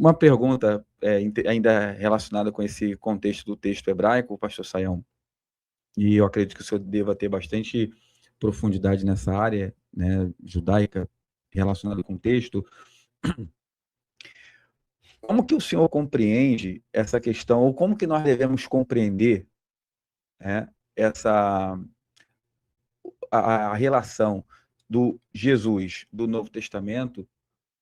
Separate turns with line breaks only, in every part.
Uma pergunta, ainda relacionada com esse contexto do texto hebraico, pastor Sayão, e eu acredito que o senhor deva ter bastante profundidade nessa área, né, judaica, relacionada com o texto. Como que o senhor compreende essa questão, ou como que nós devemos compreender, né, essa a relação do Jesus do Novo Testamento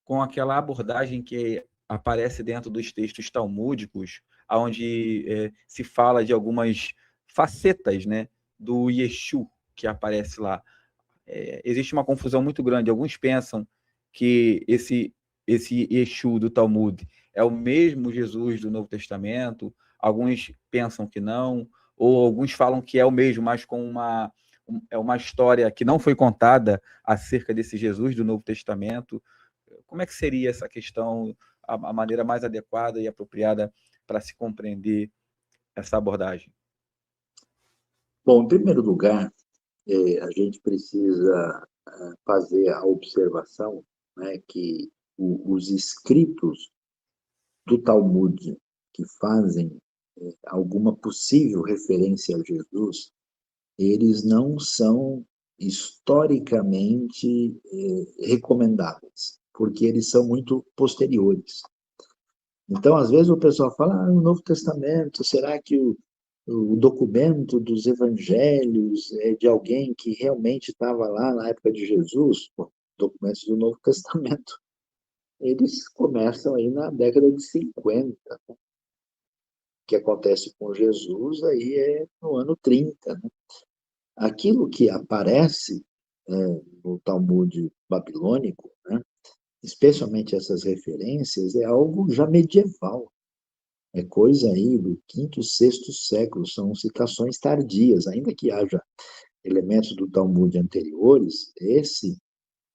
com aquela abordagem que aparece dentro dos textos talmúdicos, onde se fala de algumas facetas, né, do Yeshu que aparece lá. Existe uma confusão muito grande. Alguns pensam que esse Yeshu do Talmud é o mesmo Jesus do Novo Testamento, alguns pensam que não, ou alguns falam que é o mesmo, mas com uma história que não foi contada acerca desse Jesus do Novo Testamento. Como é que seria essa questão, a maneira mais adequada e apropriada para se compreender essa abordagem?
Bom, em primeiro lugar, a gente precisa fazer a observação, né, que os escritos do Talmud que fazem alguma possível referência a Jesus, eles não são historicamente recomendáveis, porque eles são muito posteriores. Então, às vezes o pessoal fala, o Novo Testamento, será que o documento dos evangelhos é de alguém que realmente estava lá na época de Jesus? Bom, documentos do Novo Testamento, eles começam aí na década de 50. Né? O que acontece com Jesus aí é no ano 30. Né? Aquilo que aparece no Talmud babilônico, né? Especialmente essas referências, é algo já medieval. É coisa aí do quinto, sexto século, são citações tardias, ainda que haja elementos do Talmud anteriores,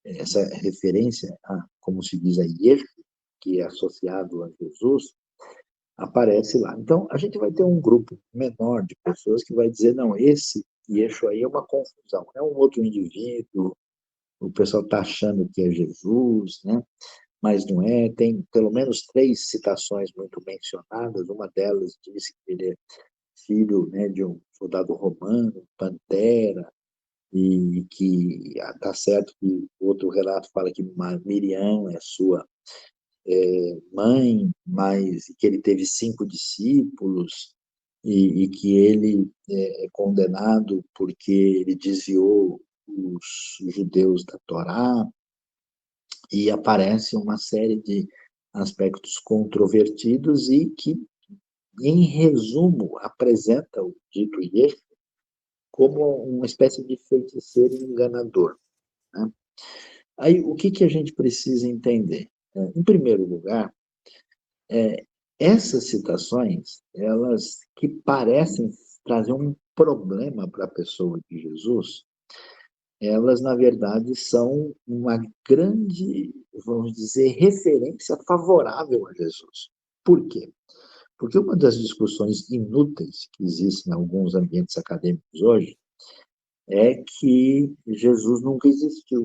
essa referência a, como se diz, a Yeshua, que é associado a Jesus, aparece lá. Então, a gente vai ter um grupo menor de pessoas que vai dizer, não, esse Yeshua aí é uma confusão, é um outro indivíduo, o pessoal está achando que é Jesus, né? Mas não é. Tem pelo menos 3 citações muito mencionadas, uma delas diz que ele é filho, né, de um soldado romano, Pantera, e que está certo que outro relato fala que Miriam é sua mãe, mas que ele teve 5 discípulos e que ele é condenado porque ele desviou os judeus da Torá, e aparece uma série de aspectos controvertidos e que, em resumo, apresenta o dito Yeshua como uma espécie de feiticeiro enganador. Né? Aí, o que a gente precisa entender? Em primeiro lugar, essas citações, elas que parecem trazer um problema para a pessoa de Jesus, elas, na verdade, são uma grande, vamos dizer, referência favorável a Jesus. Por quê? Porque uma das discussões inúteis que existem em alguns ambientes acadêmicos hoje é que Jesus nunca existiu.